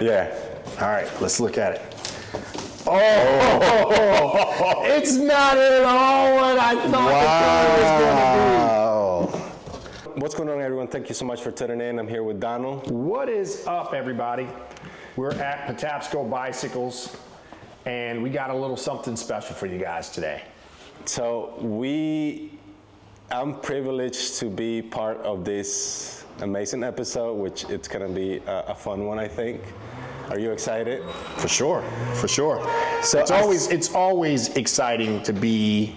Yeah. All right, let's look at it. Oh, it's not at all what I thought the color was going to be. What's going on, everyone? Thank you so much for tuning in. I'm here with Donald. What is up, everybody? We're at Patapsco Bicycles, and we got a little something special for you guys today. So I'm privileged to be part of this amazing episode, which it's gonna be a fun one, I think. Are you excited? For sure, for sure. So it's always exciting to be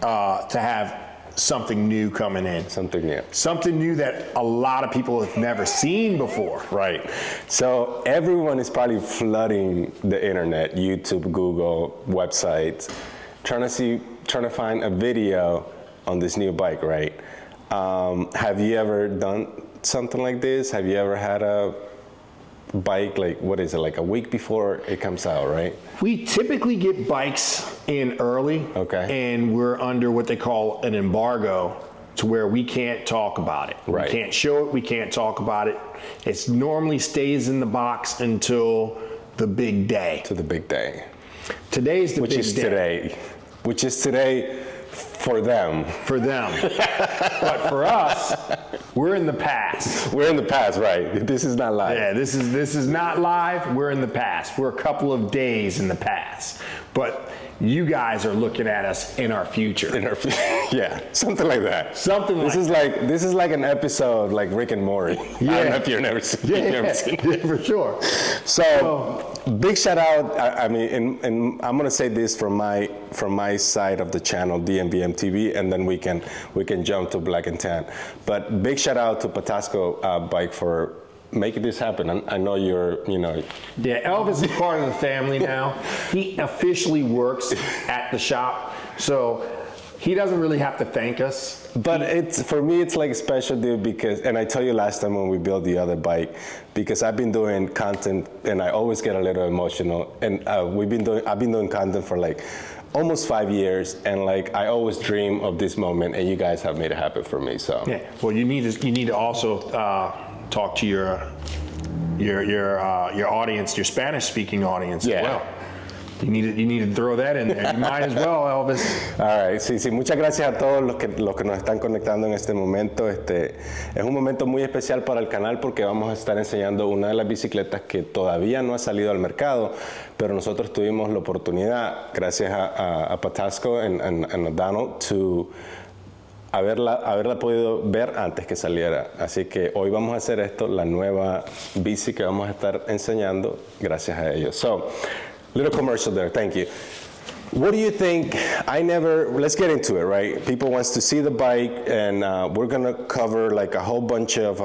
to have something new coming in. Something new. Something new that a lot of people have never seen before. Right. So everyone is probably flooding the internet, YouTube, Google, websites, trying to find a video on this new bike, right? Have you ever done something like this? Have you ever had a bike, like, what is it, like a week before it comes out, right? We typically get bikes in early. Okay. And we're under what they call an embargo, to where we can't talk about it. Right. We can't show it, we can't talk about it. It normally stays in the box until the big day. To the big day. Today's the Which big is day. today. Which is today for them. For them. But for us, we're in the past. We're in the past, right? This is not live. Yeah, this is not live. We're in the past. We're a couple of days in the past. But you guys are looking at us in our future. Yeah, something like that. Something like that. This is like an episode like Rick and Morty. Yeah. I don't know if you've never seen it. Yeah, for sure. So big shout out. I mean, and I'm gonna say this from my side of the channel, DMVM TV, and then we can jump to Black and Tan. But big shout out to Patapsco Bike for making this happen. I know you're. Yeah, Elvis is part of the family now. He officially works at the shop, so he doesn't really have to thank us. But for me, it's like a special deal because, and I told you last time when we built the other bike, because I've been doing content and I always get a little emotional. And I've been doing content for like almost 5 years, and like I always dream of this moment, and you guys have made it happen for me. So yeah, well, you need to also talk to your audience, your Spanish-speaking audience as well. You need to throw that in there. You might as well, Elvis. All right, sí, muchas gracias a todos los que nos están conectando en este momento. Es un momento muy especial para el canal porque vamos a estar enseñando una de las bicicletas que todavía no ha salido al mercado, pero nosotros tuvimos la oportunidad, gracias a Patapsco and a Donald, haberla podido ver antes que saliera. Así que hoy vamos a hacer esto, la nueva bici que vamos a estar enseñando, gracias a ellos. So, little commercial there, thank you. What do you think? Let's get into it, right? People wants to see the bike, and we're gonna cover like a whole bunch of,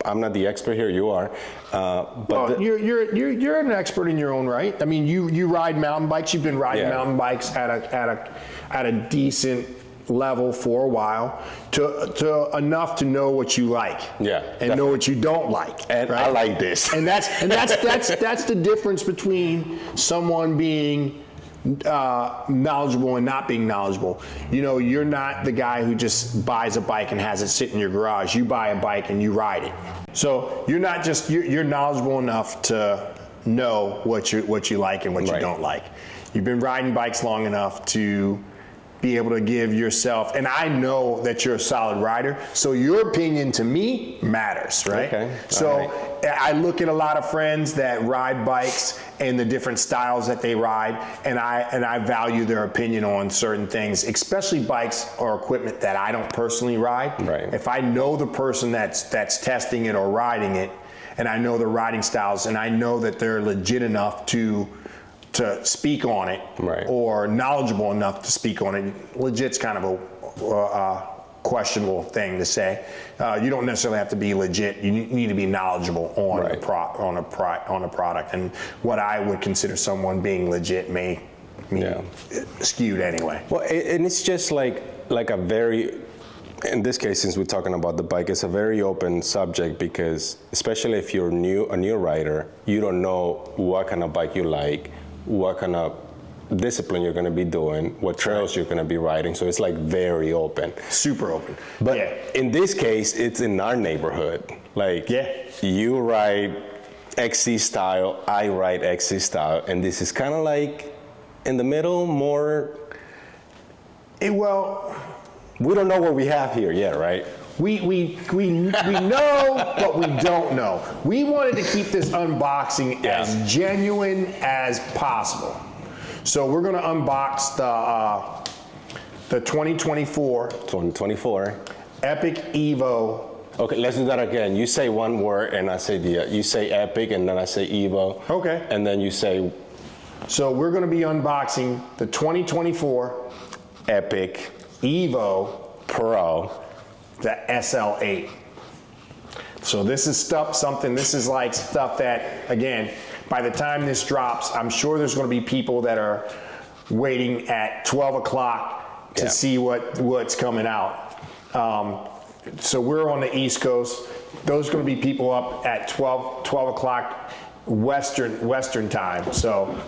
I'm not the expert here, you are. But you're an expert in your own right. I mean, you ride mountain bikes. You've been riding mountain bikes at a decent level for a while, to enough to know what you like, and definitely. know what you don't like. And right? I like this. And that's the difference between someone being knowledgeable and not being knowledgeable. You know, you're not the guy who just buys a bike and has it sit in your garage. You buy a bike and you ride it. So you're not just you're knowledgeable enough to know what you like and what you don't like. You've been riding bikes long enough to be able to give yourself, and I know that you're a solid rider, so your opinion to me matters, right? Okay. So I look at a lot of friends that ride bikes and the different styles that they ride, and I value their opinion on certain things, especially bikes or equipment that I don't personally ride. Right. If I know the person that's testing it or riding it, and I know the riding styles, and I know that they're legit enough to speak on it, or knowledgeable enough to speak on it. Legit's kind of a questionable thing to say. You don't necessarily have to be legit. You need to be knowledgeable on a product. And what I would consider someone being legit may mean skewed anyway. Well, and it's just like a very, in this case, since we're talking about the bike, it's a very open subject because, especially if you're a new rider, you don't know what kind of bike you like, what kind of discipline you're going to be doing, what trails you're going to be riding. So it's like very open. Super open. But in this case, it's in our neighborhood. Like you ride XC style. I ride XC style, and this is kind of like in the middle, more. Well, we don't know what we have here yet, right? We know, but we don't know. We wanted to keep this unboxing as genuine as possible. So we're going to unbox the 2024 Epic Evo. Okay, let's do that again. You say one word and I say you say Epic and then I say Evo. Okay. And then you say. So we're going to be unboxing the 2024 Epic Evo Pro, the SL8. So this is this is like stuff that, again, by the time this drops, I'm sure there's going to be people that are waiting at 12 o'clock to see what's coming out. So we're on the East Coast. Those are going to be people up at 12 o'clock Western time. So,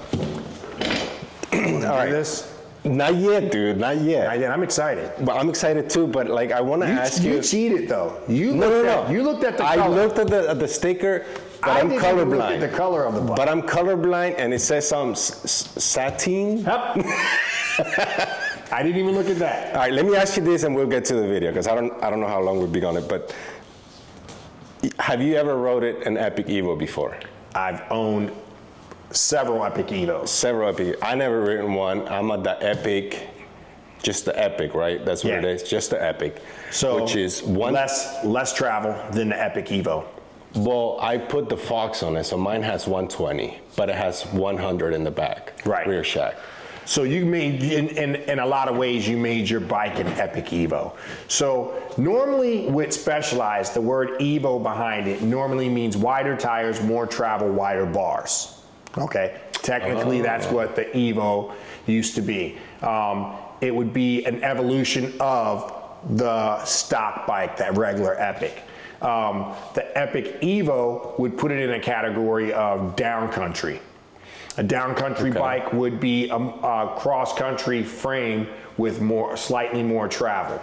all right. This? Not yet, dude. Not yet. I'm excited. But I'm excited too. But like, I want to ask you. You cheated though. You looked at the color. I looked at the sticker, but I'm colorblind. Look at the color of the bike. But I'm colorblind, and it says some satin. Yep. I didn't even look at that. All right, let me ask you this, and we'll get to the video because I don't know how long we'll be on it. But have you ever rode an Epic Evo before? I've owned several Epic Evos. Several Epic. I never ridden one. I'm at the Epic, just the Epic, right? That's what it is, just the Epic. So which is one less travel than the Epic Evo. Well, I put the Fox on it, so mine has 120, but it has 100 in the back, rear shack. So you made, in a lot of ways, you made your bike an Epic Evo. So normally with Specialized, the word Evo behind it normally means wider tires, more travel, wider bars. Okay, technically that's what the Evo used to be. It would be an evolution of the stock bike, that regular Epic. The Epic Evo would put it in a category of downcountry. A downcountry bike would be a cross-country frame with slightly more travel.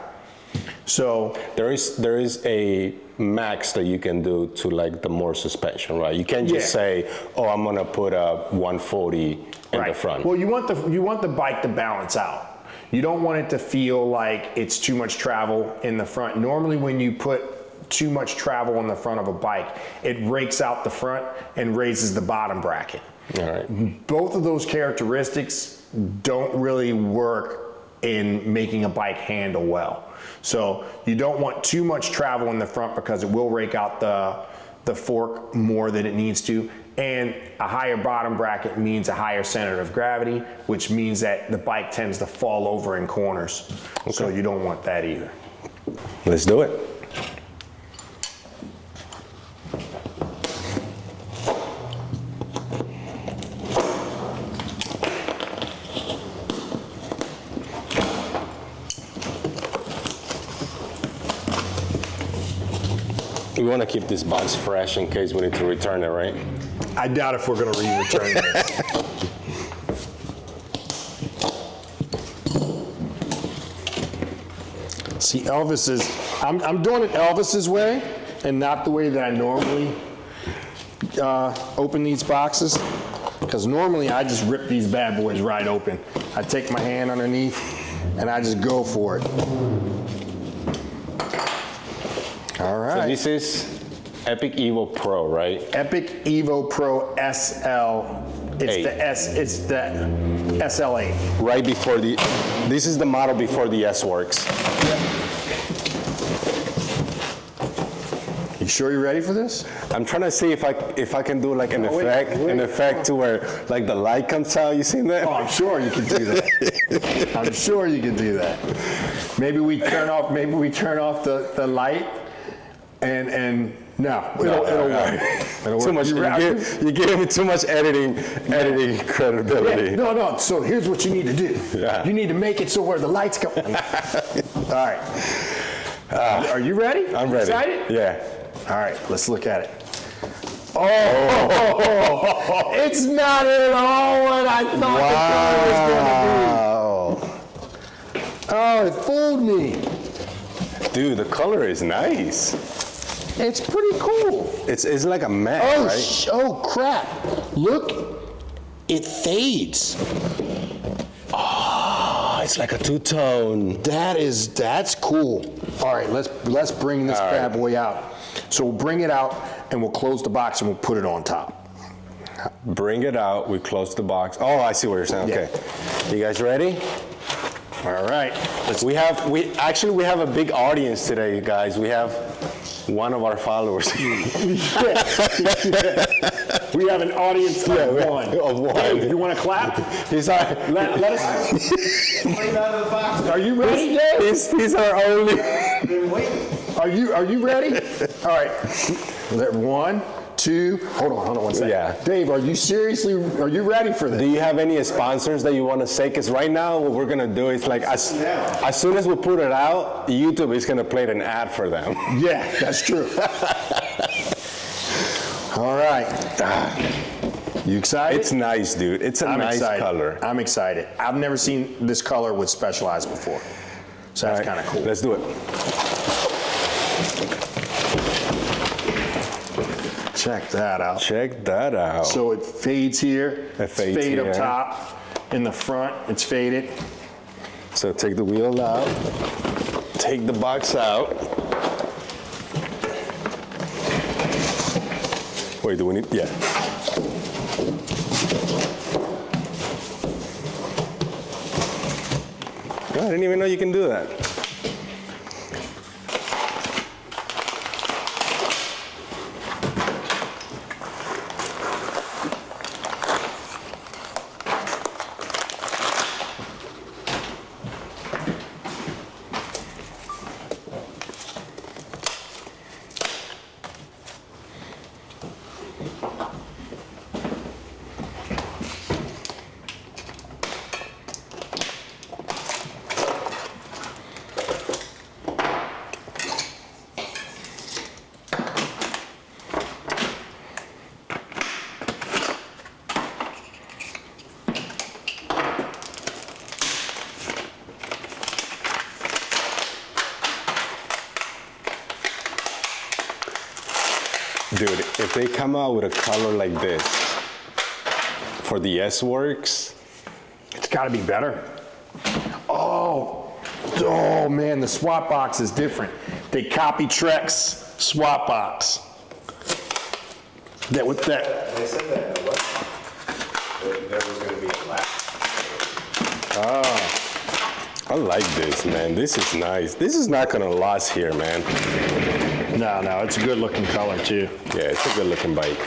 So there is a max that you can do to like the more suspension, right? You can't just say, oh, I'm gonna put a 140 in the front. Well, you want the bike to balance out. You don't want it to feel like it's too much travel in the front. Normally when you put too much travel on the front of a bike, it rakes out the front and raises the bottom bracket. All right. Both of those characteristics don't really work in making a bike handle well. So you don't want too much travel in the front because it will rake out the fork more than it needs to. And a higher bottom bracket means a higher center of gravity, which means that the bike tends to fall over in corners. So you don't want that either. Let's do it. We want to keep this box fresh in case we need to return it, right? I doubt if we're going to return this. See, Elvis is, I'm doing it Elvis's way and not the way that I normally open these boxes. Because normally I just rip these bad boys right open. I take my hand underneath and I just go for it. All right. So this is Epic Evo Pro, right? Epic Evo Pro SL. It's the SL8. Right before this is the model before the S Works. Yep. You sure you're ready for this? I'm trying to see if I can do like an effect to where like the light comes out. You seen that? Oh, I'm sure you can do that. I'm sure you can do that. Maybe we turn off the light. And no, it'll work. Too much. You gave me too much editing credibility. Yeah, no. So here's what you need to do. Yeah. You need to make it so where the lights come. All right. Are you ready? I'm ready. Excited? Yeah. All right. Let's look at it. Oh, it's not at all what I thought the color was going to be. Oh, it fooled me. Dude, the color is nice. It's pretty cool. It's like a mat, Oh, right? oh crap. Look, it fades. Oh, it's like a two-tone. That's cool. All right, let's bring this bad boy out. So we'll bring it out and we'll close the box and we'll put it on top. Bring it out, we close the box. Oh, I see what you're saying, okay. You guys ready? All right. We have a big audience today, guys. We have one of our followers. We have an audience of one. Of one. Dave, you want to clap? He's our, Let us. Bring it out of the box. Are you ready, Dave? he's our only. Been waiting. Are you ready? All right. 1, 2. Hold on 1 second. Yeah. Dave, are you ready for this? Do you have any sponsors that you want to say? Because right now, what we're gonna do is like as soon as we put it out, YouTube is gonna play an ad for them. Yeah, that's true. All right. You excited? It's nice, dude. It's a nice excited. color. I'm excited. I've never seen this color with Specialized before. So that's kind of cool. Let's do it. Check that out. Check that out. So it fades here. It fades fade here. up top. In the front, it's faded. So take the wheel out. Take the box out. Wait, do we need? Yeah. Oh, I didn't even know you can do that. Dude, if they come out with a color like this for the S-Works, It's got to be better. Oh man, the swap box is different. They copy Trek's swap box. That with that. They said that in the website. There was going to be a black. I like this, man. This is nice. This is not gonna last here, man. No, it's a good looking color too. Yeah, it's a good looking bike.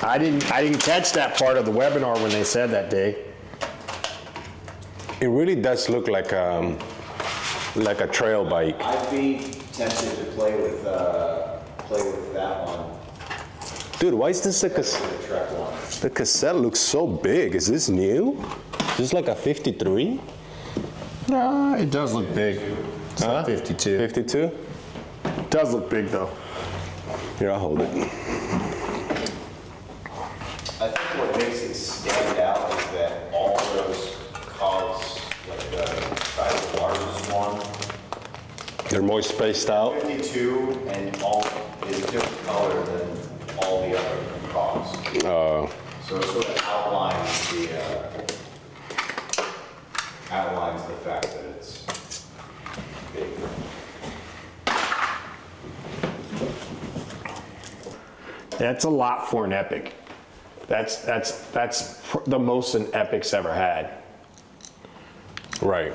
I didn't catch that part of the webinar when they said that, Dave. It really does look like a trail bike. I'd be tempted to play with that one, Dude, why is this the Trek one. the cassette looks so big? Is this new? Is this like a 53? No, it does look big. It's Huh? like 52. 52? It does look big though. Here, I'll hold it. I think what makes it stand out is that all those cogs, like the size of the largest one, They're more spaced out. 52, and all is a different color than all the other cogs. So it sort of outlines the fact that it's big. That's a lot for an Epic. That's the most an Epic's ever had. Right.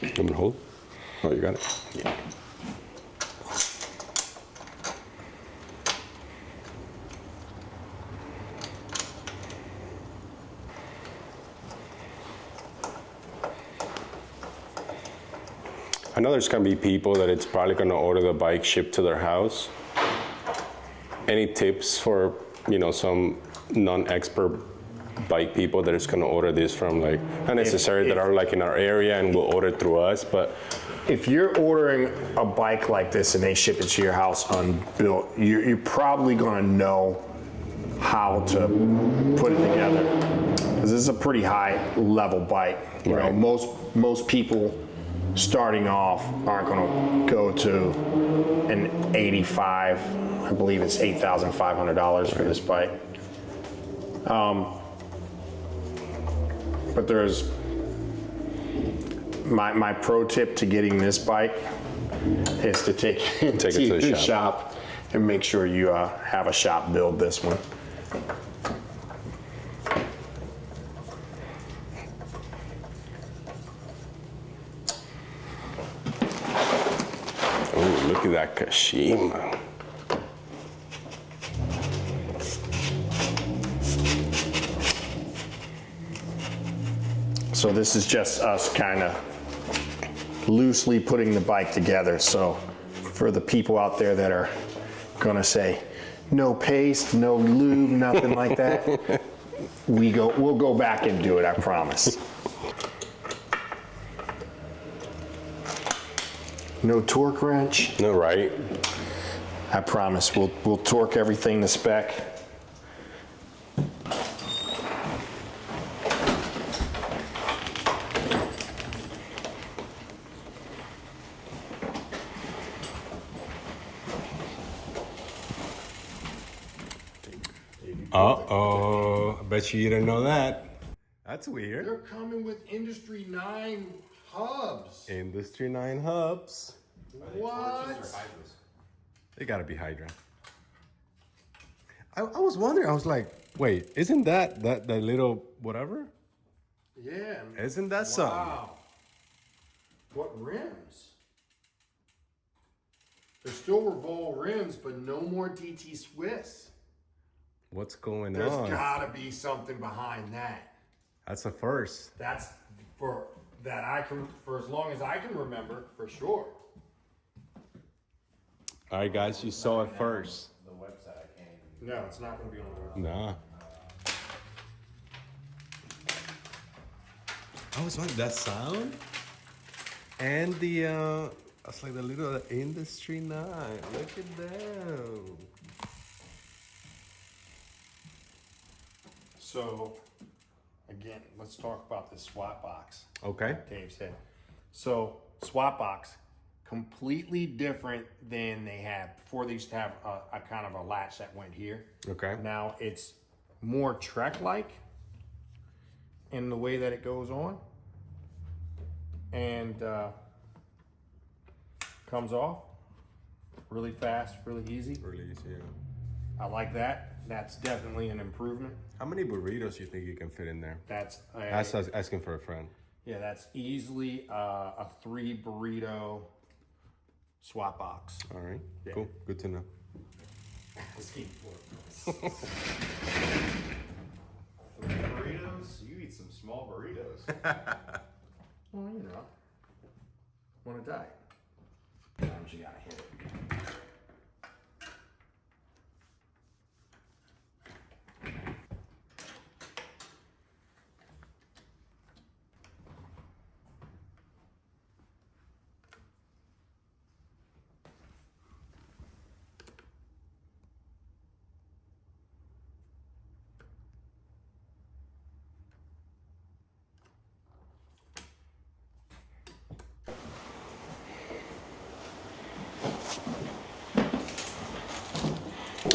You want me to hold? Oh, you got it? Yeah. I know there's gonna be people that it's probably gonna order the bike shipped to their house. Any tips for, some non-expert bike people that is gonna order this from, like, not necessarily that are like in our area and will order through us, but if you're ordering a bike like this and they ship it to your house unbuilt, you're probably going to know how to put it together. Because this is a pretty high level bike. You know, most people starting off aren't going to go to an 85. I believe it's $8,500 for this bike. But there's my pro tip to getting this bike is to take it to the shop and make sure you have a shop build this one. Oh, look at that Kashima. So this is just us kind of loosely putting the bike together. So for the people out there that are gonna say, no paste, no lube, nothing like that, we'll go back and do it, I promise. No torque wrench. No, right? I promise we'll torque everything to spec. Uh-oh, I bet you didn't know that. That's weird. They're coming with Industry 9 hubs. Industry 9 hubs. What? They gotta be Hydra. I was wondering, I was like, wait, isn't that little whatever? Yeah. Isn't that something? Wow. What rims? They're still Revol rims, but no more DT Swiss. What's going There's on? gotta be something behind that. That's a first. That's for as long as I can remember, for sure. All right, guys, you saw it first. The website, I can't even. No, it's not gonna be on the website. Nah. I was wondering that sound and the it's like the little Industry 9. Look at them. So, again, let's talk about this swap box. Okay. Dave said. So, swap box, completely different than they had before. They used to have a kind of a latch that went here. Okay. Now it's more Trek-like in the way that it goes on, and comes off really fast, really easy. Really easy. Yeah. I like that. That's definitely an improvement. How many burritos you think you can fit in there? That's Asking for a friend. yeah, that's easily a 3 burrito swap box. All right. Yeah. Cool. Good to know. 3 burritos? You eat some small burritos. Well, you know, want to die. Sometimes you gotta hit it.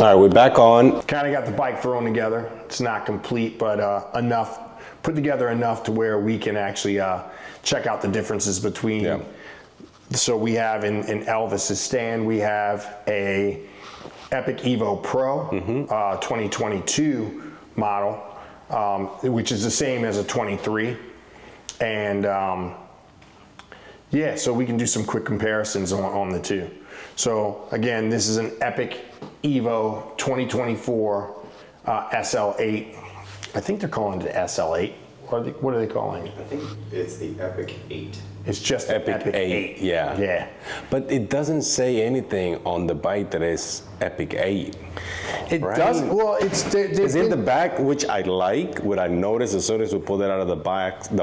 All right, we're back on. Kind of got the bike thrown together. It's not complete, but put together enough to where we can actually check out the differences between. Yeah. So we have in Elvis's stand, we have a Epic Evo Pro 2022 model, which is the same as a 23. And yeah, so we can do some quick comparisons on the two. So again, this is an Epic Evo 2024 SL8. I think they're calling it SL8. What are they calling it? I think it's the Epic 8. It's just Epic 8, yeah. Yeah. But it doesn't say anything on the bike that is Epic 8. It Right. does. Well, it's It's in the back, which I like. What I noticed as soon as we pulled it out of the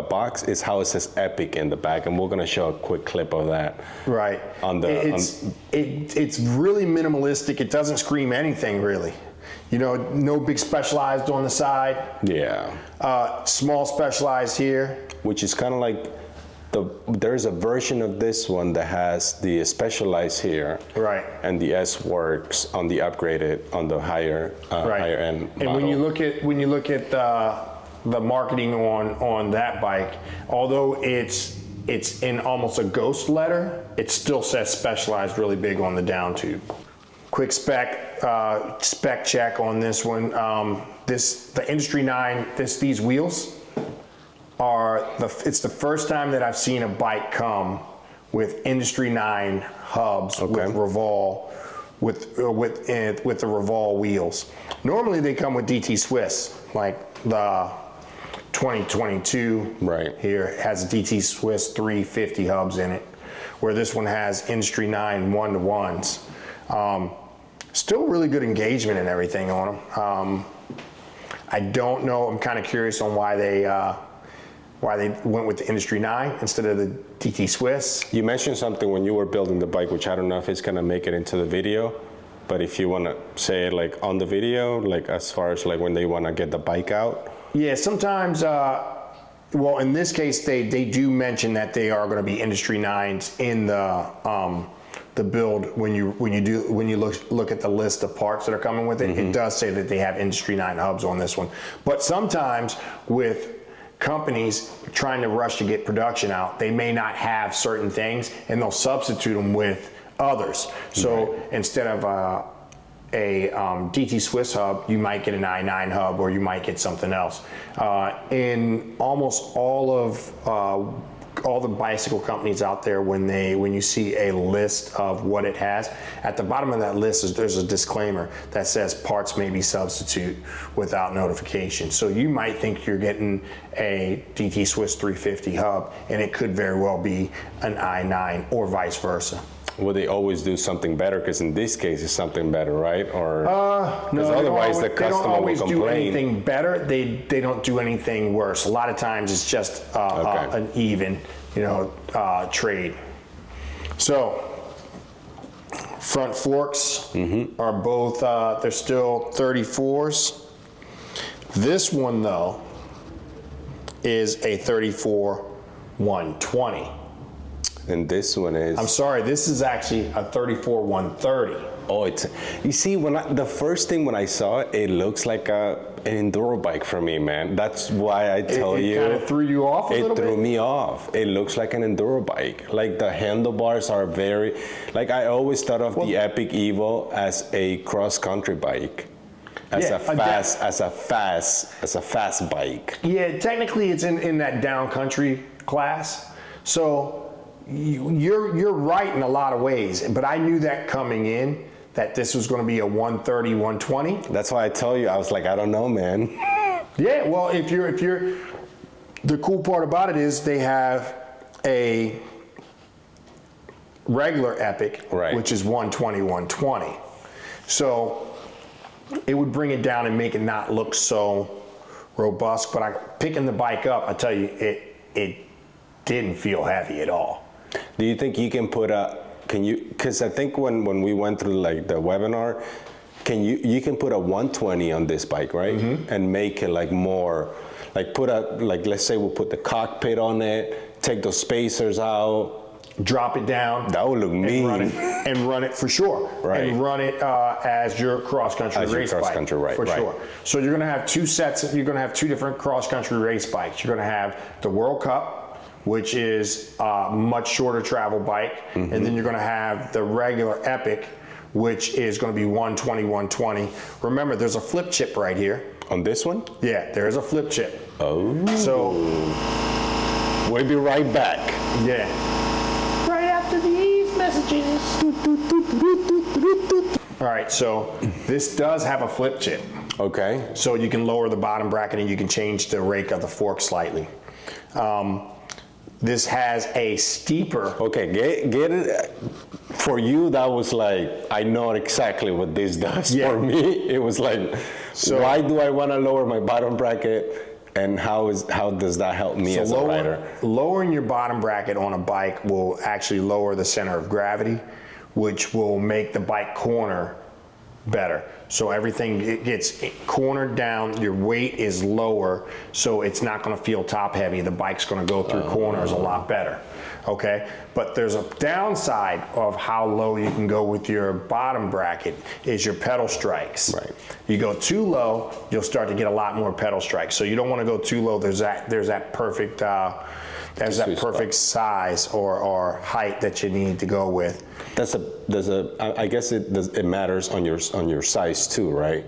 box is how it says Epic in the back, and we're gonna show a quick clip of that. right. On the It's really minimalistic. It doesn't scream anything really. You know, no big specialized on the side. Yeah, Small specialized here. which is kind of like there's a version of this one that has the specialized here, Right. and the S works on the upgraded on the higher higher end. And when you look at the marketing on that bike, although it's in almost a ghost letter, it still says Specialized really big on the down tube. Quick spec check on this one. The Industry 9 these wheels are it's the first time that I've seen a bike come with Industry 9 hubs with Revol with the Revol wheels. Normally they come with DT Swiss, like the 2022 Right. here has a DT Swiss 350 hubs in it, where this one has Industry 9 1-to-1s. Still really good engagement and everything on them. I don't know. I'm kind of curious on why they went with the Industry 9 instead of the DT Swiss. You mentioned something when you were building the bike, which I don't know if it's gonna make it into the video, but if you wanna say it like on the video, like as far as like when they wanna get the bike out. Yeah, sometimes. Well, in this case, they do mention that they are going to be Industry 9s in the build when you look at the list of parts that are coming with it. It does say that they have Industry 9 hubs on this one. But sometimes with companies trying to rush to get production out, they may not have certain things and they'll substitute them with others. So instead of a DT Swiss hub, you might get an i9 hub or you might get something else. In almost all the bicycle companies out there, when you see a list of what it has, at the bottom of that list there's a disclaimer that says parts may be substitute without notification. So you might think you're getting a DT Swiss 350 hub and it could very well be an i9 or vice versa. Will they always do something better? Because in this case, it's something better, right? Or no, otherwise the they customer don't always will do complain. anything better. They don't do anything worse. A lot of times it's just an even, trade. So front forks are both. They're still 34s. This one though is a 34 120. And this one is. I'm sorry, this is actually a 34 130. Oh, you see, the first thing when I saw it, it looks like an enduro bike for me, man. That's why I tell you. It kind of threw you off a little bit? It threw me off. It looks like an enduro bike. Like the handlebars are very, like I always thought of the Epic Evo as a cross-country bike. As a fast bike. Yeah, technically it's in that downcountry class. So you're right in a lot of ways, but I knew that coming in, that this was going to be a 130, 120. That's why I tell you, I was like, I don't know, man. Yeah, well, if you're, the cool part about it is they have a regular Epic, which is 120, 120. So it would bring it down and make it not look so robust. But picking the bike up, I tell you, it didn't feel heavy at all. Do you think you can put because I think when we went through like the webinar, you can put a 120 on this bike, right? And make it like more, like let's say we'll put the cockpit on it, take those spacers out. Drop it down. That would look mean. And run it for sure. Right. And run it as your cross-country race bike. For sure. So you're going to have two sets. You're going to have two different cross-country race bikes. You're going to have the World Cup, which is a much shorter travel bike. And then you're going to have the regular Epic, which is going to be 120, 120. Remember, there's a flip chip right here. On this one? Yeah, there is a flip chip. Oh. So we'll be right back. Yeah. Right after these messages. All right, so this does have a flip chip. Okay. So you can lower the bottom bracket and you can change the rake of the fork slightly. This has a steeper. Okay, get it. For you, that was like, I know exactly what this does. Yeah. For me, it was like, why do I want to lower my bottom bracket, and how does that help me as a rider? Lowering your bottom bracket on a bike will actually lower the center of gravity, which will make the bike corner better. So everything it gets cornered down, your weight is lower, so it's not going to feel top heavy. The bike's going to go through corners a lot better. Okay, but there's a downside of how low you can go with your bottom bracket is your pedal strikes. Right. You go too low, you'll start to get a lot more pedal strikes. So you don't want to go too low. There's that perfect size or height that you need to go with. I guess it matters on your size too, right?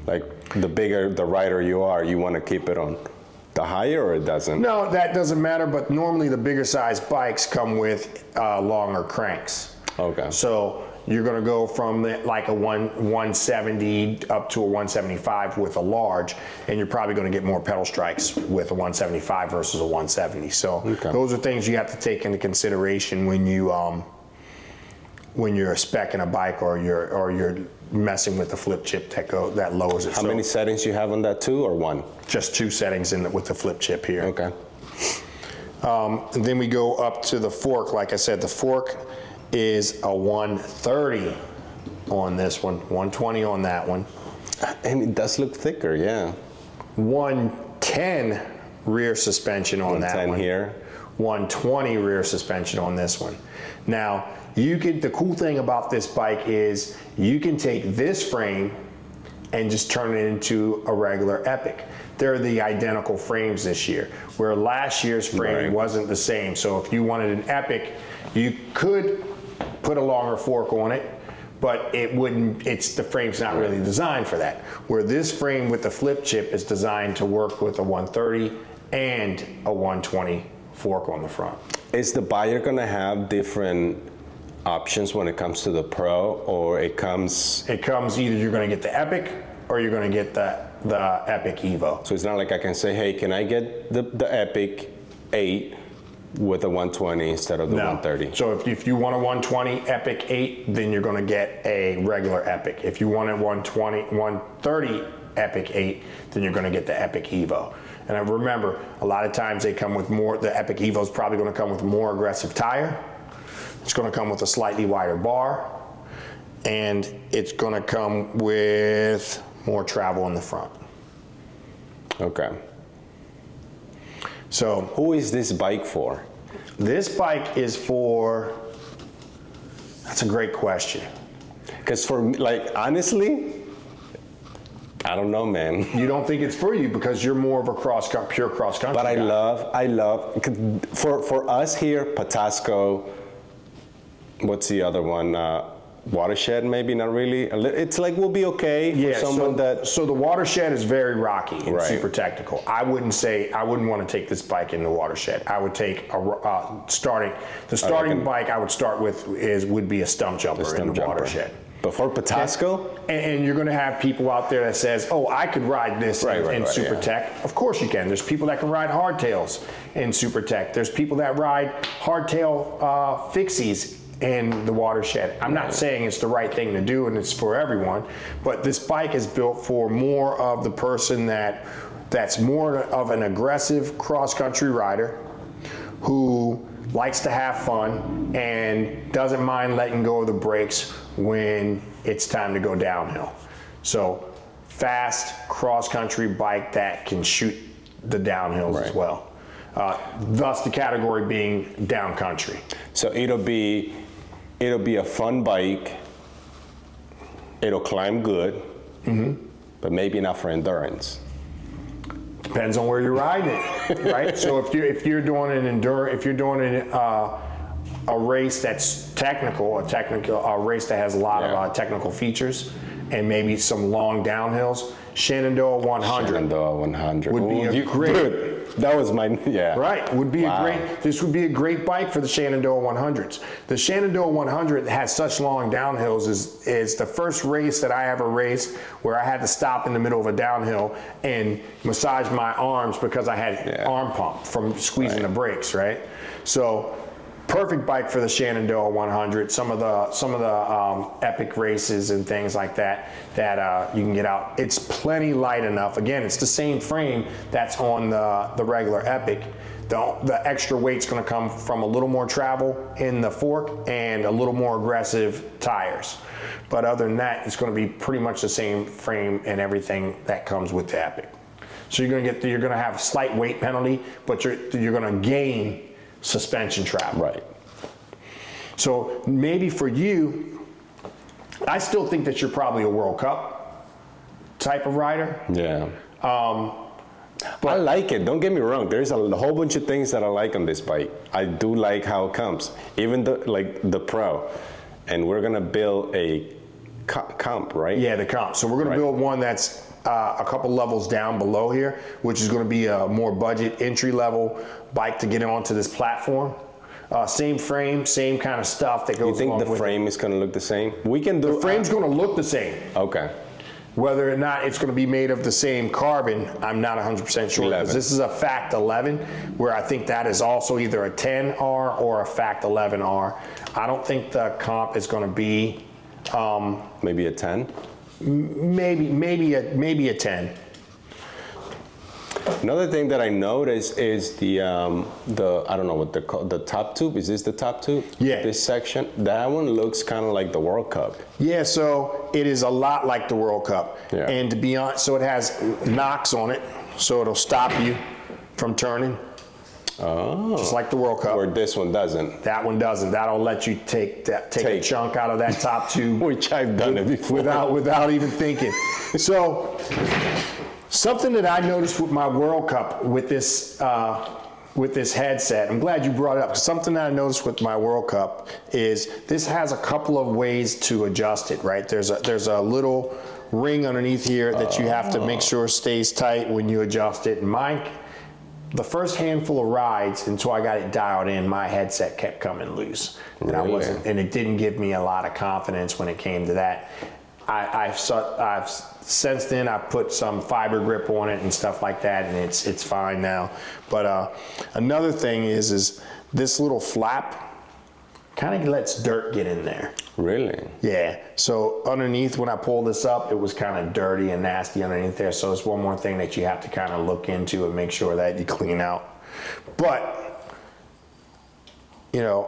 Like the bigger the rider you are, you want to keep it on the higher, or it doesn't? No, that doesn't matter, but normally the bigger size bikes come with longer cranks. Okay. So you're going to go from like a 170 up to a 175 with a large, and you're probably going to get more pedal strikes with a 175 versus a 170. So those are things you have to take into consideration when you're speccing a bike or you're messing with the flip chip that lowers it. How many settings you have on that, 2 or 1? Just 2 settings with the flip chip here. Okay. And then we go up to the fork. Like I said, the fork is a 130 on this one, 120 on that one. And it does look thicker, yeah. 110 rear suspension on that one. 110 here. 120 rear suspension on this one. Now, the cool thing about this bike is you can take this frame and just turn it into a regular Epic. They're the identical frames this year, where last year's frame wasn't the same. So if you wanted an Epic, you could put a longer fork on it, but the frame's not really designed for that. Where this frame with the flip chip is designed to work with a 130 and a 120 fork on the front. Is the buyer gonna have different options when it comes to the Pro, or it comes either you're going to get the Epic or you're going to get the Epic Evo. So it's not like I can say, hey, can I get the Epic 8 with a 120 instead of the 130? So if you want a 120 Epic 8, then you're going to get a regular Epic. If you want a 130 Epic 8, then you're going to get the Epic Evo. And I remember, a lot of times they come with more. The Epic Evo is probably going to come with a more aggressive tire. It's going to come with a slightly wider bar, and it's going to come with more travel in the front. Okay. So who is this bike for? This bike is that's a great question. Because for me, like, honestly, I don't know, man. You don't think it's for you because you're more of a pure cross country But guy. I love, for us here, Patasco, what's the other one? Watershed, maybe, not really. It's like, we'll be okay for someone So the Watershed is very rocky and Right. super technical. I wouldn't want to take this bike in the Watershed. I would take the starting bike I would start with would be a stump jumper in the Watershed. But for Patasco? And you're going to have people out there that says, oh, I could ride this in Super Tech. Of course you can. There's people that can ride hardtails in Super Tech. There's people that ride hardtail fixies in the Watershed. I'm not saying it's the right thing to do and it's for everyone, but this bike is built for more of the person that's more of an aggressive cross-country rider who likes to have fun and doesn't mind letting go of the brakes when it's time to go downhill. So fast cross-country bike that can shoot the downhills as well. Thus the category being downcountry. So it'll be a fun bike. It'll climb good, but maybe not for endurance. Depends on where you're riding it, right? So if you're doing a race that's technical, a race that has a lot of technical features, and maybe some long downhills, Shenandoah 100 Shenandoah 100 would be a great. That was my, yeah. Right, would be Wow. this would be a great bike for the Shenandoah 100s. The Shenandoah 100 has such long downhills is the first race that I ever raced where I had to stop in the middle of a downhill and massage my arms because I had arm pump from squeezing the brakes, right? So perfect bike for the Shenandoah 100. Some of the epic races and things like that you can get out. It's plenty light enough. Again, it's the same frame that's on the regular Epic. The extra weight's going to come from a little more travel in the fork and a little more aggressive tires. But other than that, it's going to be pretty much the same frame and everything that comes with the Epic. So you're going to have a slight weight penalty, but you're going to gain suspension travel. Right. So maybe for you, I still think that you're probably a World Cup type of rider. Yeah. I like it. Don't get me wrong. There's a whole bunch of things that I like on this bike. I do like how it comes, even the Pro. And we're gonna build a comp, right? Yeah, the comp. So we're gonna build one that's a couple levels down below here, which is gonna be a more budget entry level bike to get onto this platform. Same frame, same kind of stuff that goes along with it. You think the frame is gonna look the same? We can do. The frame's gonna look the same. Okay. Whether or not it's going to be made of the same carbon, I'm not 100% sure. 11. This is a Fact 11, where I think that is also either a 10R or a Fact 11R. I don't think the comp is going to be maybe a 10. Maybe a 10. Another thing that I noticed is the I don't know what they're called, the top tube. Is this the top tube? Yeah. This section, that one looks kind of like the World Cup. Yeah, so it is a lot like the World Cup. Yeah. And to be honest, so it has knocks on it, so it'll stop you from turning. Oh. Just like the World Cup. Where this one doesn't. That one doesn't. That'll let you take a chunk out of that top tube. Which I've done it before. Without even thinking. So, something that I noticed with my World Cup with this headset, I'm glad you brought it up. Something that I noticed with my World Cup is this has a couple of ways to adjust it, right? There's a little ring underneath here that you have to make sure stays tight when you adjust it. And mine, the first handful of rides until I got it dialed in, my headset kept coming loose. Really? And it didn't give me a lot of confidence when it came to that. I've since then I've put some fiber grip on it and stuff like that, and it's fine now. But another thing is this little flap kind of lets dirt get in there. Really? Yeah. So underneath, when I pull this up, it was kind of dirty and nasty underneath there. So it's one more thing that you have to kind of look into and make sure that you clean out. But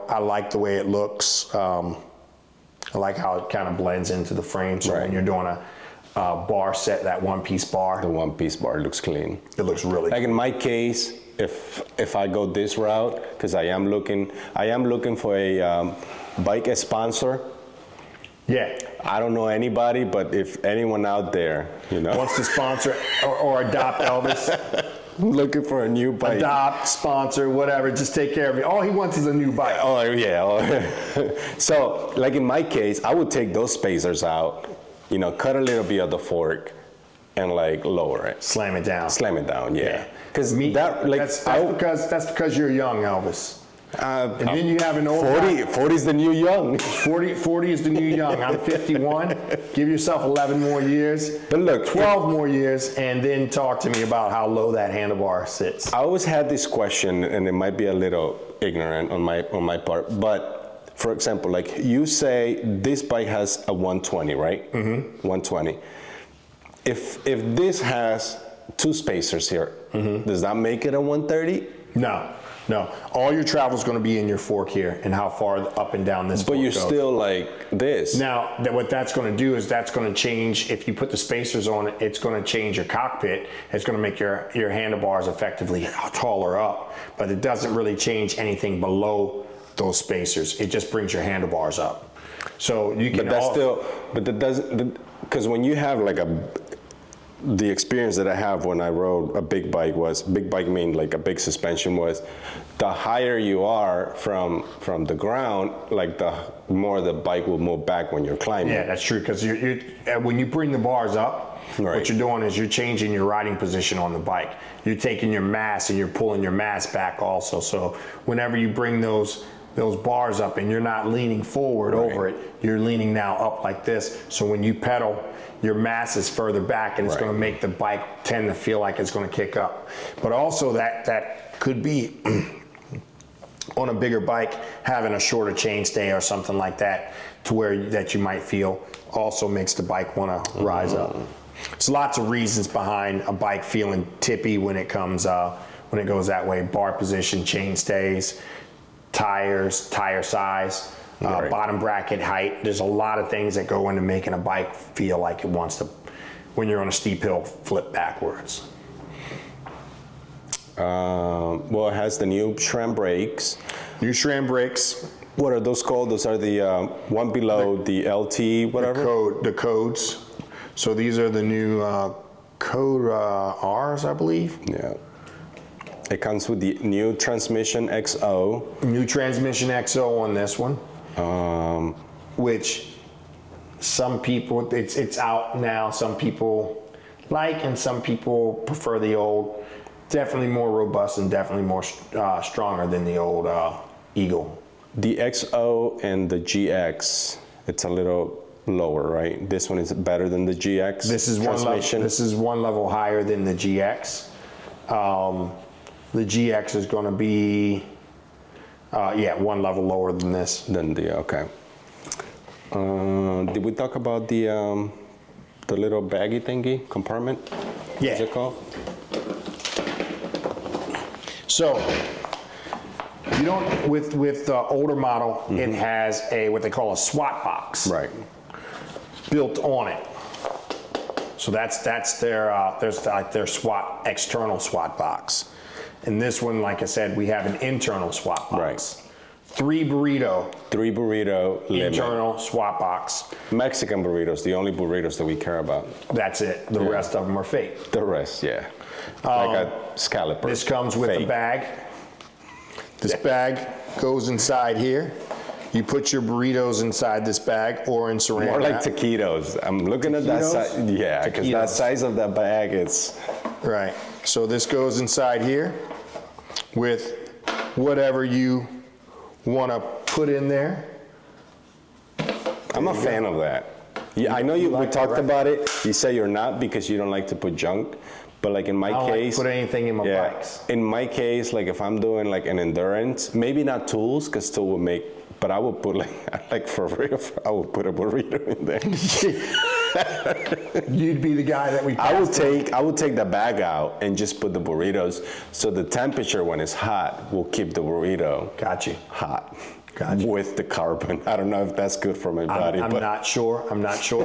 I like the way it looks. I like how it kind of blends into the frame. So when you're doing a bar set, that one-piece bar, The one-piece bar looks clean. it looks really Like in my case, if I go this route, because I am looking for a bike sponsor. Yeah. I don't know anybody, but if anyone out there, Wants to sponsor or adopt Elvis, looking for a new bike. adopt, sponsor, whatever, just take care of it. All he wants is a new bike. Oh yeah. So like in my case, I would take those spacers out, cut a little bit of the fork, and like lower it. Slam it down. Slam it down, yeah. Because that's because you're young, Elvis. And then you have an old 40 is the new young. 40 is the new young. I'm 51. Give yourself 11 more years. But look, 12 more years, and then talk to me about how low that handlebar sits. I always had this question, and it might be a little ignorant on my part, but for example, like you say this bike has a 120, right? Mm-hmm. 120. If this has two spacers here, does that make it a 130? No. All your travel is going to be in your fork here and how far up and down this fork But you're goes. still like this. Now, what that's going to do is that's going to change, if you put the spacers on it, it's going to change your cockpit. It's going to make your handlebars effectively taller up, but it doesn't really change anything below those spacers. It just brings your handlebars up. So you can But that doesn't, because when you have like the experience that I have when I rode a big bike mean like a big suspension was, the higher you are from the ground, like the more the bike will move back when you're climbing. Yeah, that's true, because when you bring the bars up, Right. What you're doing is you're changing your riding position on the bike. You're taking your mass and you're pulling your mass back also. So whenever you bring those bars up and you're not leaning forward over it, you're leaning now up like this. So when you pedal, your mass is further back and it's going to make the bike tend to feel like it's going to kick up. But also that could be on a bigger bike, having a shorter chainstay or something like that, to where that you might feel also makes the bike want to rise up. There's lots of reasons behind a bike feeling tippy when it comes when it goes that way. Bar position, chainstays, tires, tire size, bottom bracket height. There's a lot of things that go into making a bike feel like it wants to, when you're on a steep hill, flip backwards. Well, it has the new SRAM brakes. New SRAM brakes. What are those called? Those are the one below the LT, whatever? The codes. So these are the new code Rs, I believe. Yeah. It comes with the new transmission XO. New transmission XO on this one. Which some people, it's out now. Some people like, and some people prefer the old. Definitely more robust and definitely more stronger than the old Eagle. The XO and the GX, it's a little lower, right? This one is better than the GX. This is one level higher than the GX. The GX is going to be, one level lower than this. Okay. Did we talk about the little baggy thingy compartment? Yeah. What's it called? So, you don't, with the older model, it has what they call a SWAT box. Right. Built on it. So that's their SWAT, external SWAT box. And this one, like I said, we have an internal SWAT box. Right. Three burrito limit. internal SWAT box. Mexican burritos, the only burritos that we care about. That's it. The rest of them are fake. The rest, yeah. Like a scalloper. This comes with a bag. This bag goes inside here. You put your burritos inside this bag or in saran More like wrap. taquitos. I'm looking at that size. Yeah, because that size of that bag, it's... Right. So this goes inside here with whatever you want to put in there. I'm a fan of that. Yeah, I know we talked about it. You say you're not because you don't like to put junk. But like in my I don't case, like to put anything in my bikes. In my case, like if I'm doing like an endurance, maybe not tools, because tool will make, but I would put like for real, I would put a burrito in there. You'd be the guy that we. I would take the bag out and just put the burritos, so the temperature when it's hot will keep the burrito hot. Gotcha. With the carbon. I don't know if that's good for my body. I'm not sure,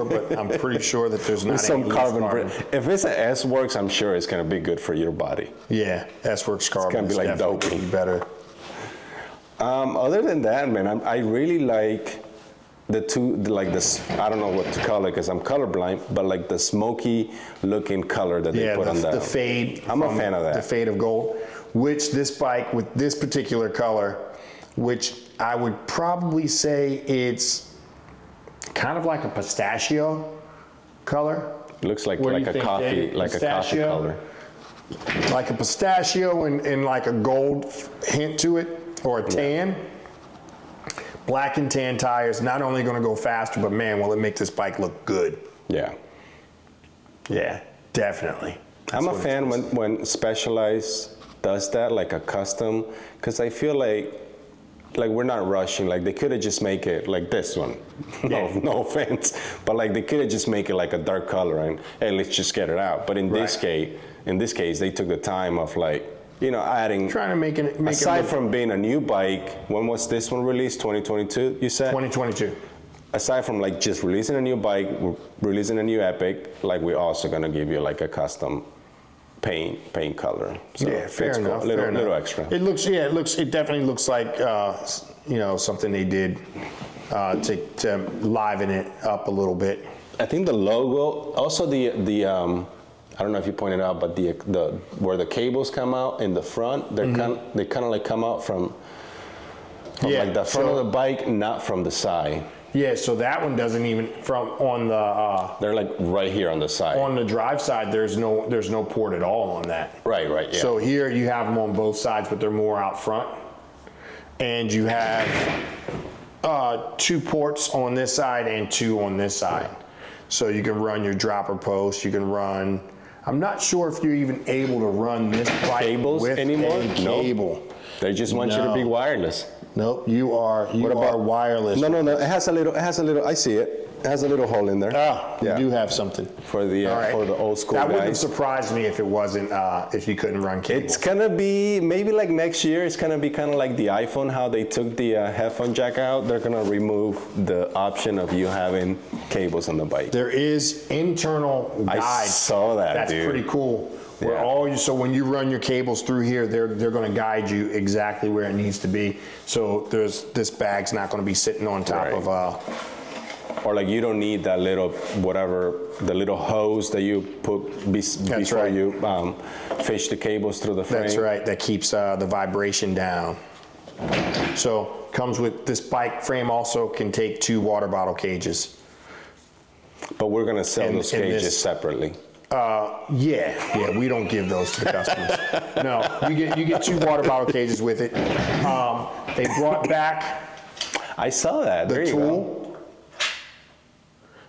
but I'm pretty sure that there's not some any carbon. If it's an S-Works, I'm sure it's going to be good for your body. Yeah, S-Works carbon It's going to be like doping. Better. Other than that, man, I really like the two, like this, I don't know what to call it because I'm colorblind, but like the smoky looking color that they put on that. The fade. I'm a fan of that. The fade of gold, which this bike with this particular color, which I would probably say it's kind of like a pistachio color. It looks like a coffee, like a coffee color. Like a pistachio and like a gold hint to it, or a tan. Yeah. Black and tan tires, not only going to go faster, but man, will it make this bike look good. Yeah. Yeah, definitely. I'm a fan when Specialized does that, like a custom, because I feel like we're not rushing. Like they could have just make it like this one. No offense, but like they could have just make it like a dark color and hey, let's just get it out. But in this case, they took the time of like, adding. Trying to make it. Aside from being a new bike, when was this one released? 2022, you said? 2022. Aside from like just releasing a new bike, we're releasing a new Epic, like we're also gonna give you like a custom paint color. So yeah, fair enough. Cool. Little extra. It definitely looks like something they did to liven it up a little bit. I think the logo, also the I don't know if you pointed out, but the where the cables come out in the front, they kind of like come out from like the front of the bike, not from the side. Yeah, so that one doesn't even on They're like right here on the side. the drive side. There's no port at all on that. Right, yeah. So here you have them on both sides, but they're more out front, and you have 2 ports on this side and 2 on this side. So you can run your dropper post. You can run. I'm not sure if you're even able to run this bike Cables with anymore? a cable. They just want you to be No. wireless. Nope, you are wireless. No. It has a little. I see it. It has a little hole in there. Ah, you do have something. For the All right. for the old school That wouldn't have guys. surprised me if it wasn't, if you couldn't run cables. It's gonna be maybe like next year. It's gonna be kind of like the iPhone, how they took the headphone jack out. They're gonna remove the option of you having cables on the bike. There is internal I guides. saw that, That's dude. pretty cool. Where Yeah. so when you run your cables through here, they're going to guide you exactly where it needs to be. So this bag's not going to be sitting on top Right. of Or like you don't need that little whatever, the little hose that you put before right. you fish the cables through the frame. That's right. That keeps the vibration down. So comes with this bike frame. Also can take 2 water bottle cages. But we're gonna sell And- those and cages this- separately. Yeah, we don't give those to the customers. No, you get 2 water bottle cages with it. They brought back I saw that. the There you go. tool.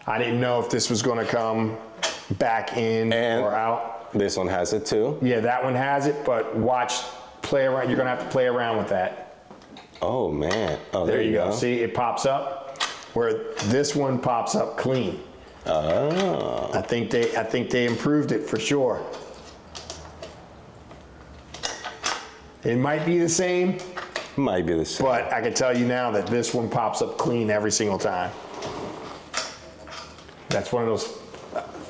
I didn't know if this was going to come back in And or out. this one has it too. Yeah, that one has it, but play around. You're going to have to play around with that. Oh man. Oh, There you go. See, it pops up. Where this one pops up clean. Oh. I think they improved it for sure. It might be the same, Might be the same. but I can tell you now that this one pops up clean every single time. That's one of those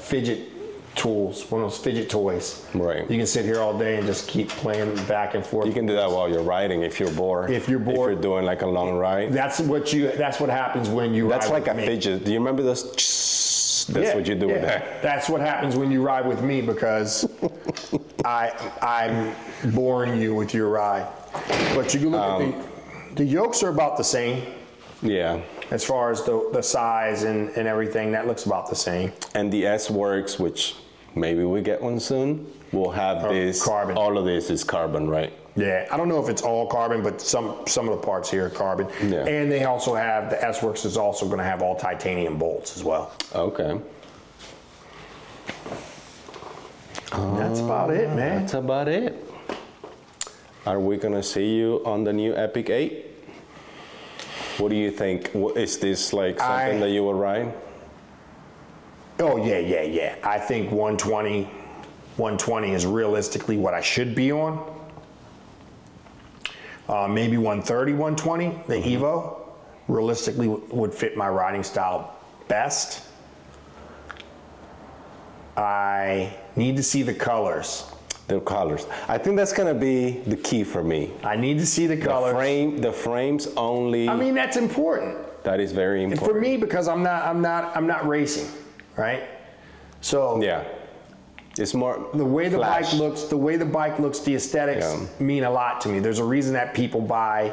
fidget tools, one of those fidget toys. Right. You can sit here all day and just keep playing back and forth. You can do that while you're riding if you're bored. If you're bored. If you're doing like a long ride. That's what happens when you That's ride like with a me. fidget. Do you remember those? That's Yeah, what you do with yeah. that. That's what happens when you ride with me because I'm boring you with your ride. But you can look at the yokes are about the same Yeah. as far as the size and everything. That looks about the same. And the S Works, which maybe we get one soon, will have this. carbon. All of this is carbon, right? Yeah, I don't know if it's all carbon, but some of the parts here are carbon. Yeah. And they also have, the S-Works is also going to have all titanium bolts as well. Okay. And that's about it, man. That's about it. Are we gonna see you on the new Epic 8? What do you think? Is this like something that you will ride? Oh, yeah. I think 120 is realistically what I should be on. Maybe 130, 120, the Evo, realistically would fit my riding style best. I need to see the colors. The colors. I think that's gonna be the key for me. I need to see the colors. The frames only. I mean, that's important. That is very And important. for me, because I'm not racing, right? So Yeah. It's more the way the flash. bike looks, the aesthetics Yeah. mean a lot to me. There's a reason that people buy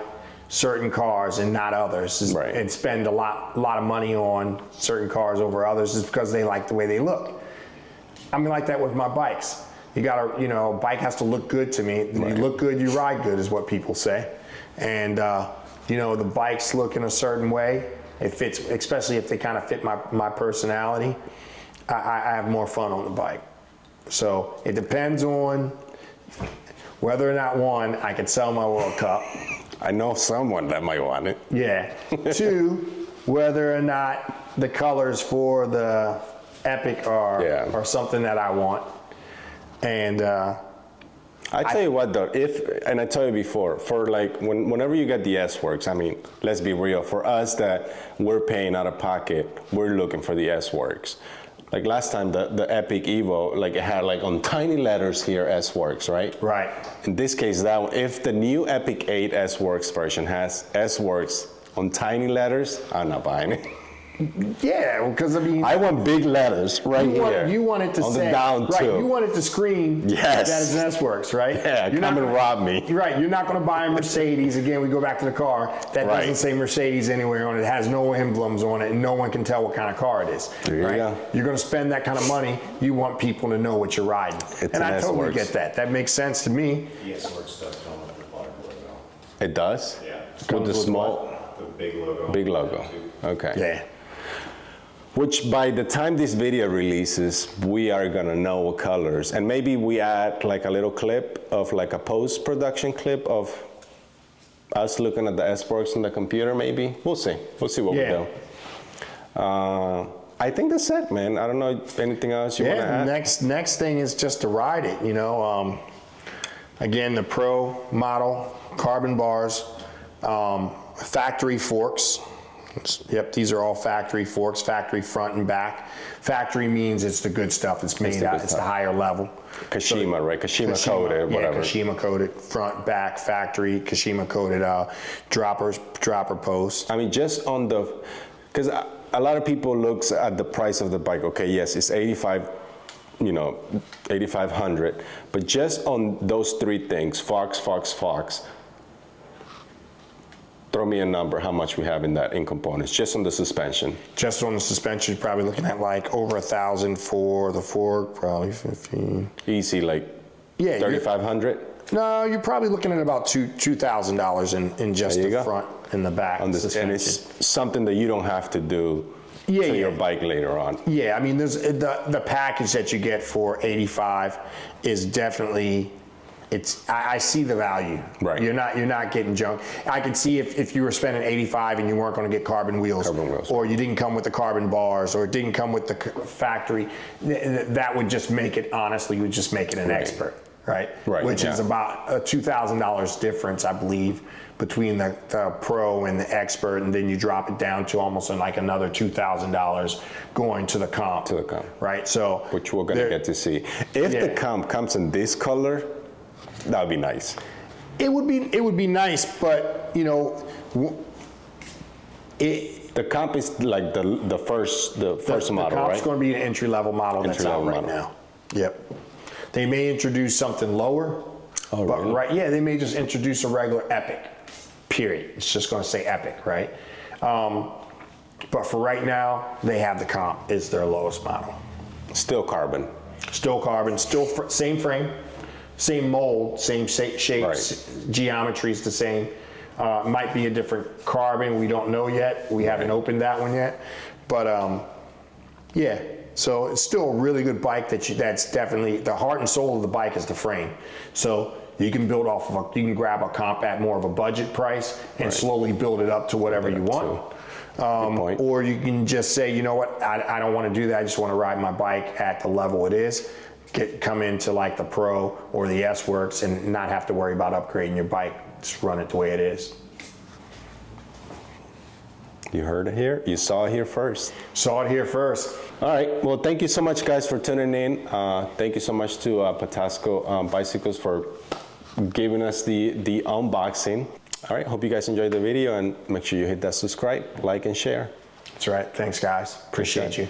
certain cars and not others, Right. and spend a lot of money on certain cars over others, is because they like the way they look. I mean, like that with my bikes. You gotta, bike has to look good to me. You look good, you ride good, is what people say. And the bikes look in a certain way. It fits, especially if they kind of fit my personality. I have more fun on the bike. So it depends on whether or not, one, I can sell my World Cup. I know someone that might want it. Yeah. Two, whether or not the colors for the Epic are something that I want. And I tell you what though, and I told you before, for like whenever you get the S-Works, I mean, let's be real, for us that we're paying out of pocket, we're looking for the S-Works. Like last time, the Epic Evo, like it had like on tiny letters here, S-Works, right? right. In this case, that one, if the new Epic 8 S-Works version has S-Works on tiny letters, I'm not buying it. Yeah, because I mean, I want big letters right here. You want it to on say, the down right, too. you want it to scream Yes. that it's an S-Works, right? Yeah, You're come not and gonna- rob me. Right, you're not gonna buy a Mercedes, again, we go back to the car, that Right. doesn't say Mercedes anywhere on it, it has no emblems on it, and no one can tell what kind of car it is. There you right? go. You're gonna spend that kind of money, you want people to know what you're riding. It's and an I totally S-Works. get that, that makes sense to me. The S-Works stuff come with the black logo. It does? Yeah. With the small, The big logo. big logo. Okay. Yeah. Which by the time this video releases, we are gonna know what colors. And maybe we add like a little clip of like a post-production clip of us looking at the S-Works on the computer maybe. We'll see. We'll see what we Yeah. do. I think that's it, man. I don't know anything else you wanna Yeah, add? next thing is just to ride it, you know. Again, the Pro model, carbon bars, factory forks. Yep, these are all factory forks, factory front and back. Factory means it's the good stuff, it's made the out, good it's the stuff. higher level. Kashima, right? Kashima coated, whatever. Yeah, Kashima coated, front, back, factory, Kashima coated dropper post. I mean, just on the, because a lot of people looks at the price of the bike. Okay, yes, it's 8,500, but just on those three things, Fox, throw me a number, how much we have in that in components, just on the suspension. Just on the suspension, you're probably looking at like over 1,000 for the fork, probably 15. Easy, like Yeah, 3,500 No, you're probably looking at about $2,000 in just There you the go. front and the back on this, and suspension. it's something that you don't have to do Yeah, to your yeah. bike later on. Yeah, I mean, there's the package that you get for 85 is definitely. I see the value. Right. You're not getting junk. I could see if you were spending 85 and you weren't going to get carbon wheels, or you didn't come with the carbon bars, or it didn't come with the factory. That would just make it, honestly, would just make it an expert, right? Right, Which is yeah. about a $2,000 difference, I believe, between the Pro and the Expert, and then you drop it down to almost like another $2,000 going to the Comp. To the Comp. Right. So Which we're gonna get to see. If the Yeah. Comp comes in this color, that would be nice. it would be nice, but you know, The Comp is like the first model, the Comp's right? going to be an entry-level model that's out Entry-level right model. now. Yep. They may introduce something lower, Oh, but really? yeah, they may just introduce a regular Epic. Period. It's just going to say Epic, right? But for right now, they have the Comp is their lowest model. Still carbon. Still carbon, still same frame, same mold, same shape, Right. geometry's the same. Might be a different carbon, we don't know yet. We haven't opened that one yet. But yeah, so it's still a really good bike that's definitely, the heart and soul of the bike is the frame. So you can build off of you can grab a Comp at more of a budget price and slowly build it up to whatever you want. point. Or you can just say, you know what, I don't want to do that. I just want to ride my bike at the level it is. Come into like the Pro or the S-Works and not have to worry about upgrading your bike. Just run it the way it is. You heard it here. You saw it here first. Saw it here first. All right. Well, thank you so much, guys, for tuning in. Thank you so much to Patasco Bicycles for giving us the unboxing. All right. Hope you guys enjoyed the video, and make sure you hit that subscribe, like, and share. That's right. Thanks, guys. Appreciate you.